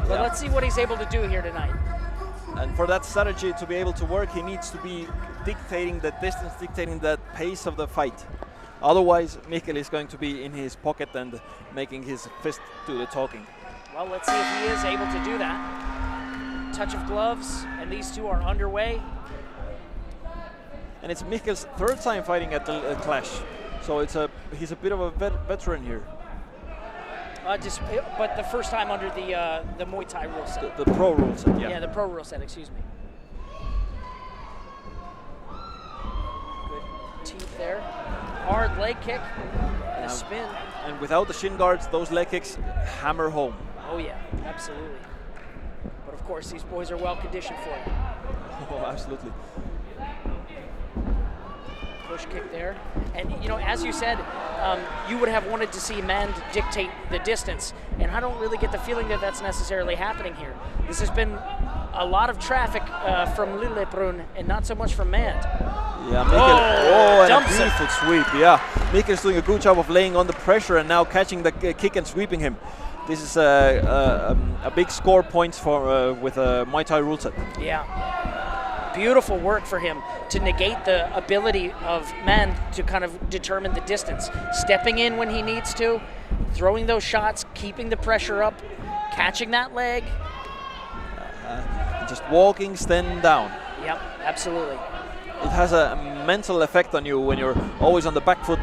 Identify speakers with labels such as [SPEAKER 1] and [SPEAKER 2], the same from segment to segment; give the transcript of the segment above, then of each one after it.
[SPEAKER 1] But let's see what he's able to do here tonight.
[SPEAKER 2] And for that strategy to be able to work, he needs to be dictating the distance, dictating the pace of the fight. Otherwise, Mihkel is going to be in his pocket and making his fist do the talking.
[SPEAKER 1] Well, let's see if he is able to do that. Touch of gloves, and these two are underway.
[SPEAKER 2] And it's Mihkel's third time fighting at the Clash. So he's a bit of a veteran here.
[SPEAKER 1] But the first time under the Muay Thai rule set.
[SPEAKER 2] The pro rule set, yeah.
[SPEAKER 1] Yeah, the pro rule set, excuse me. Good teeth there. Hard leg kick and a spin.
[SPEAKER 2] And without the shin guards, those leg kicks hammer home.
[SPEAKER 1] Oh yeah, absolutely. But of course, these boys are well conditioned for it.
[SPEAKER 2] Oh, absolutely.
[SPEAKER 1] Push kick there. And you know, as you said, you would have wanted to see Mänd dictate the distance. And I don't really get the feeling that that's necessarily happening here. This has been a lot of traffic from Lillepruun and not so much from Mänd.
[SPEAKER 2] Yeah, Mihkel, and a beautiful
[SPEAKER 1] it.
[SPEAKER 2] sweep, yeah. Mihkel's doing a good job of laying on the pressure and now catching the kick and sweeping him. This is a big score points for with a Muay Thai rule set.
[SPEAKER 1] Yeah. Beautiful work for him to negate the ability of Mänd to kind of determine the distance. Stepping in when he needs to, throwing those shots, keeping the pressure up, catching that leg.
[SPEAKER 2] Just walking, standing down.
[SPEAKER 1] Yep, absolutely.
[SPEAKER 2] It has a mental effect on you when you're always on the back foot.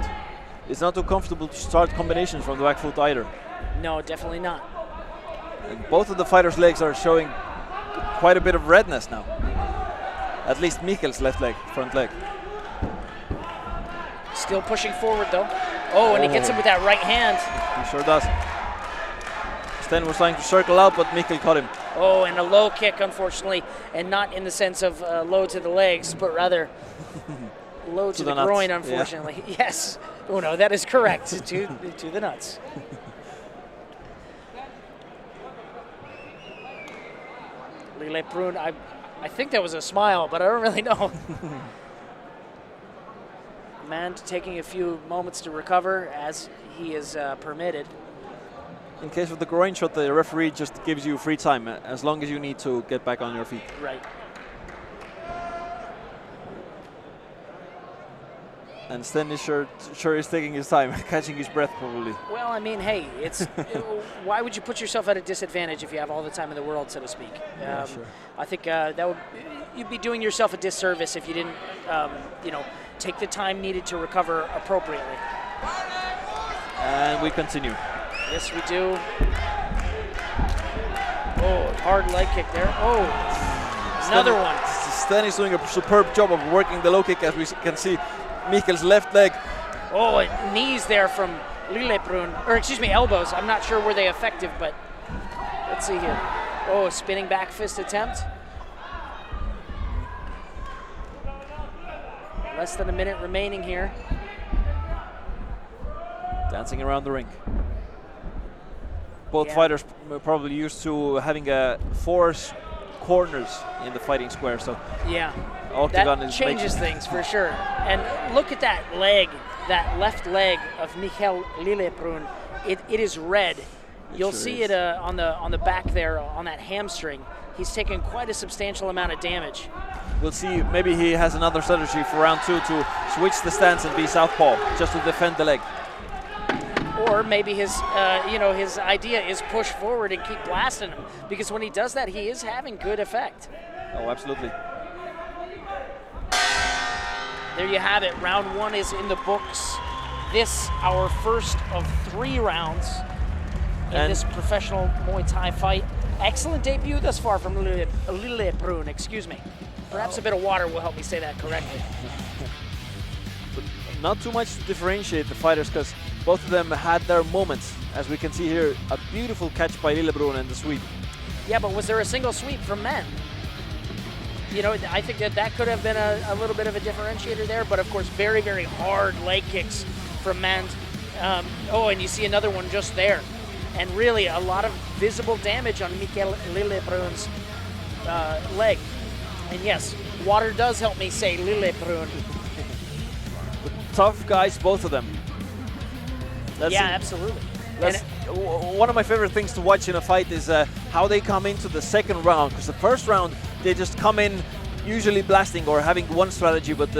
[SPEAKER 2] It's not too comfortable to start combinations from the back foot either.
[SPEAKER 1] No, definitely not.
[SPEAKER 2] And both of the fighters' legs are showing quite a bit of redness now. At least Mihkel's left leg, front leg.
[SPEAKER 1] Still pushing forward though. Oh, and he gets him with that right hand.
[SPEAKER 2] He sure does. Sten was trying to circle out, but Mihkel caught him.
[SPEAKER 1] Oh, and a low kick, unfortunately, and not in the sense of low to the legs, but rather low to the groin, unfortunately. Yeah. Yes. Oh no, that is correct. to the nuts. Lillepruun, I think that was a smile, but I don't really know. Mänd taking a few moments to recover as he is permitted.
[SPEAKER 2] In case of the groin shot, the referee just gives you free time as long as you need to get back on your feet.
[SPEAKER 1] Right.
[SPEAKER 2] And Sten is sure is taking his time, catching his breath probably.
[SPEAKER 1] Well, I mean, hey, it's why would you put yourself at a disadvantage if you have all the time in the world, so to speak?
[SPEAKER 2] Yeah, sure.
[SPEAKER 1] I think you'd be doing yourself a disservice if you didn't, take the time needed to recover appropriately.
[SPEAKER 2] And we continue.
[SPEAKER 1] Yes, we do. Oh, hard leg kick there. Oh, another one.
[SPEAKER 2] Sten is doing a superb job of working the low kick, as we can see. Mihkel's left leg.
[SPEAKER 1] Oh, knees there from Lillepruun, or excuse me, elbows. I'm not sure were they effective, but let's see here. Oh, spinning back fist attempt. Less than a minute remaining here.
[SPEAKER 2] Dancing around the ring. Both fighters probably used to having 4 corners in the fighting square, so
[SPEAKER 1] yeah,
[SPEAKER 2] octagon
[SPEAKER 1] that changes things for sure. And look at that leg, that left leg of Mihkel Lillepruun. It is red. You'll see it on the back there on that hamstring. He's taken quite a substantial amount of damage.
[SPEAKER 2] We'll see. Maybe he has another strategy for round 2 to switch the stance and be southpaw just to defend the leg.
[SPEAKER 1] Or maybe his idea is push forward and keep blasting him, because when he does that, he is having good effect.
[SPEAKER 2] Oh, absolutely.
[SPEAKER 1] There you have it. Round 1 is in the books. This, our first of 3 rounds in this professional Muay Thai fight. Excellent debut thus far from Lillepruun, excuse me. Perhaps a bit of water will help me say that correctly.
[SPEAKER 2] But not too much to differentiate the fighters, because both of them had their moments. As we can see here, a beautiful catch by Lillepruun and the sweep.
[SPEAKER 1] Yeah, but was there a single sweep from Mänd? You know, I think that could have been a little bit of a differentiator there, but of course, very, very hard leg kicks from Mänd. And you see another one just there. And really a lot of visible damage on Mihkel Lillepruun's leg. And yes, water does help me say Lillepruun.
[SPEAKER 2] Tough guys, both of them.
[SPEAKER 1] Yeah, absolutely.
[SPEAKER 2] one of my favorite things to watch in a fight is how they come into the second round, because the first round they just come in usually blasting or having one strategy, but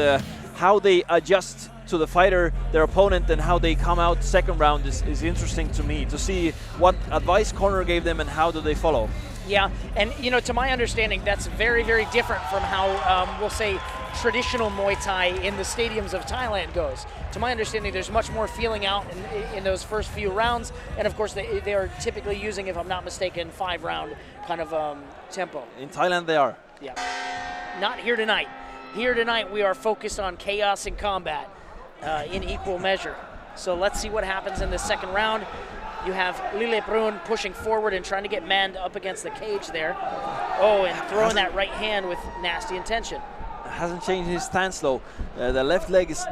[SPEAKER 2] how they adjust to the fighter, their opponent, and how they come out second round is interesting to me, to see what advice corner gave them and how do they follow.
[SPEAKER 1] Yeah, and you know, to my understanding, that's very, very different from how we'll say traditional Muay Thai in the stadiums of Thailand goes. To my understanding, there's much more feeling out in those first few rounds, and of course they are typically using, if I'm not mistaken, 5-round kind of tempo.
[SPEAKER 2] In Thailand they are.
[SPEAKER 1] Yeah. Not here tonight. Here tonight we are focused on chaos and combat in equal measure. So let's see what happens in the second round. You have Lillepruun pushing forward and trying to get Mänd up against the cage there. Oh, and throwing that right hand with nasty intention.
[SPEAKER 2] Hasn't changed his stance though. The left leg is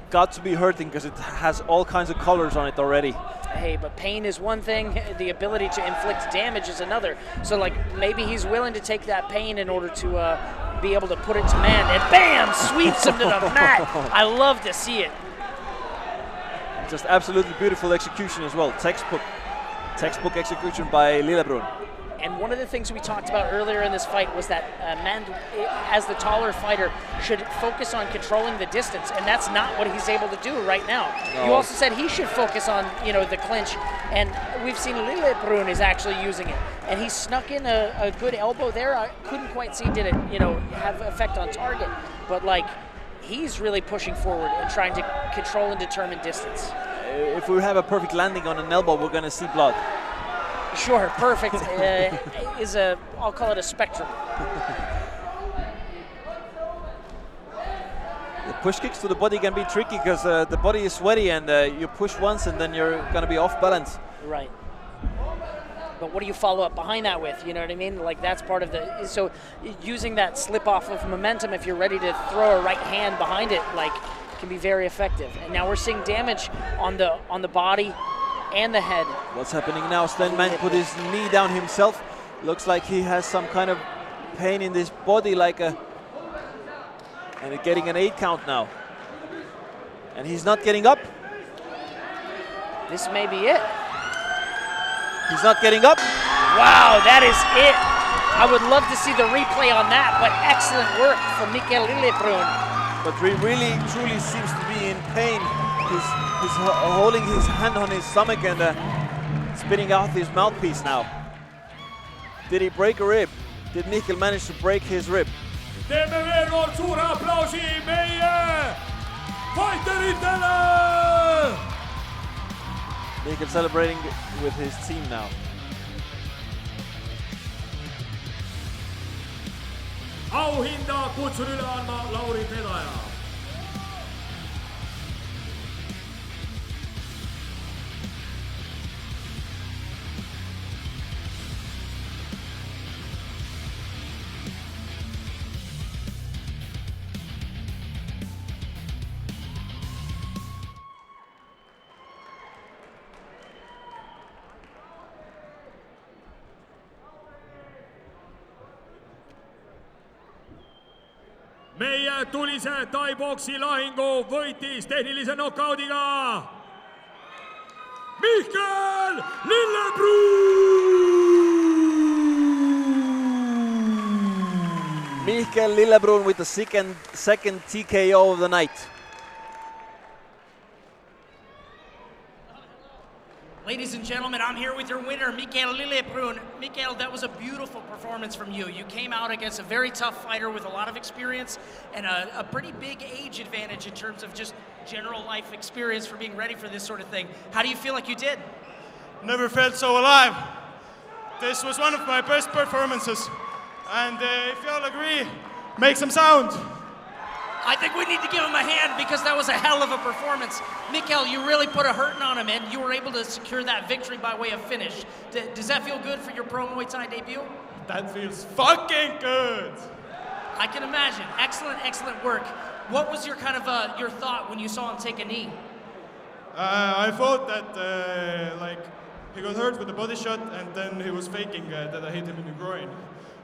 [SPEAKER 2] got to be hurting because it has all kinds of colors on it already.
[SPEAKER 1] Hey, but pain is one thing, the ability to inflict damage is another. So like maybe he's willing to take that pain in order to be able to put it to Mänd, and bam, sweeps him to the mat. I love to see it.
[SPEAKER 2] Just absolutely beautiful execution as well. Textbook execution by Lillepruun.
[SPEAKER 1] And one of the things we talked about earlier in this fight was that Mänd, as the taller fighter, should focus on controlling the distance, and that's not what he's able to do right now. No. You also said he should focus on, you know, the clinch, and we've seen Lillepruun is actually using it, and he snuck in a good elbow there. I couldn't quite see did it, you know, have effect on target, but like he's really pushing forward and trying to control and determine distance.
[SPEAKER 2] If we have a perfect landing on an elbow, we're going to see blood.
[SPEAKER 1] Sure, perfect is I'll call it a spectrum.
[SPEAKER 2] The push kicks to the body can be tricky because the body is sweaty and you push once and then you're going to be off balance.
[SPEAKER 1] Right. But what do you follow up behind that with? You know what I mean? Like that's part of the, so using that slip off of momentum, if you're ready to throw a right hand behind it, like can be very effective. And now we're seeing damage on the body and the head.
[SPEAKER 2] What's happening now? Sten Mänd put his knee down himself. Looks like he has some kind of pain in his body, like and getting an 8 count now. And he's not getting up.
[SPEAKER 1] This may be it.
[SPEAKER 2] He's not getting up.
[SPEAKER 1] Wow, that is it. I would love to see the replay on that, but excellent work from Mihkel Lillepruun.
[SPEAKER 2] But he really, truly seems to be in pain. He's holding his hand on his stomach and spitting out his mouthpiece now. Did he break a rib? Did Mihkel manage to break his rib?
[SPEAKER 3] Teeme veel kord suure aplausi meie fighteritele!
[SPEAKER 2] Mihkel celebrating with his team now.
[SPEAKER 3] Auhinda kutsun üle andma Lauri Pedaja. Meie tulise Tai-boksi lahingu võitis tehnilise knockoudiga Mihkel Lillepruun!
[SPEAKER 2] Mihkel Lillepruun with the second TKO of the night.
[SPEAKER 1] Ladies and gentlemen, I'm here with your winner, Mihkel Lillepruun. Mihkel, that was a beautiful performance from you. You came out against a very tough fighter with a lot of experience and a pretty big age advantage in terms of just general life experience for being ready for this sort of thing. How do you feel like you did?
[SPEAKER 4] Never felt so alive. This was one of my best performances. And if you all agree, make some sound.
[SPEAKER 1] I think we need to give him a hand because that was a hell of a performance. Mihkel, you really put a hurting on him and you were able to secure that victory by way of finish. Does that feel good for your pro Muay Thai debut?
[SPEAKER 4] That feels fucking good.
[SPEAKER 1] I can imagine. Excellent, excellent work. What was your kind of your thought when you saw him take a knee?
[SPEAKER 4] I thought that like he got hurt with a body shot and then he was faking that I hit him in the groin.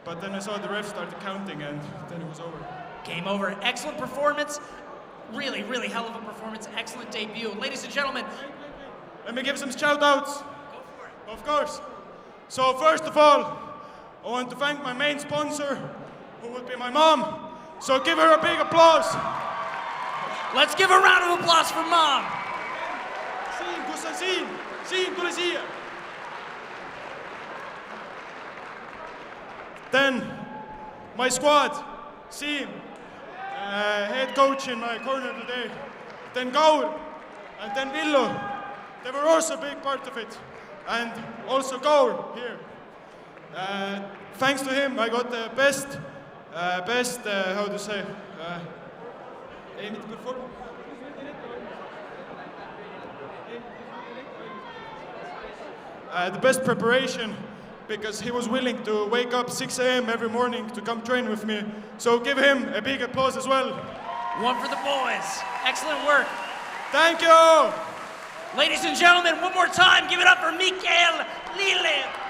[SPEAKER 4] But then I saw the ref started counting and then it was over.
[SPEAKER 1] Game over. Excellent performance. Really, really hell of a performance. Excellent debut. Ladies and gentlemen.
[SPEAKER 4] Let me give some shout outs.
[SPEAKER 1] Go for it.
[SPEAKER 4] Of course. So first of all, I want to thank my main sponsor, who would be my mom. So give her a big applause.
[SPEAKER 5] Let's give a round of applause for Mom.
[SPEAKER 4] Siim, kus on Siim? Siim, tule siia. Then my squad, Siim, head coach in my corner today. Then Kaur, and then Villu. They were also a big part of it. And also Kaur here. Thanks to him, I got the best, how to say, the best preparation, because he was willing to wake up 6 a.m. every morning to come train with me. So give him a big applause as well.
[SPEAKER 5] One for the boys. Excellent work.
[SPEAKER 4] Thank you!
[SPEAKER 5] Ladies and gentlemen, one more time, give it up for Mihkel Lillepruun.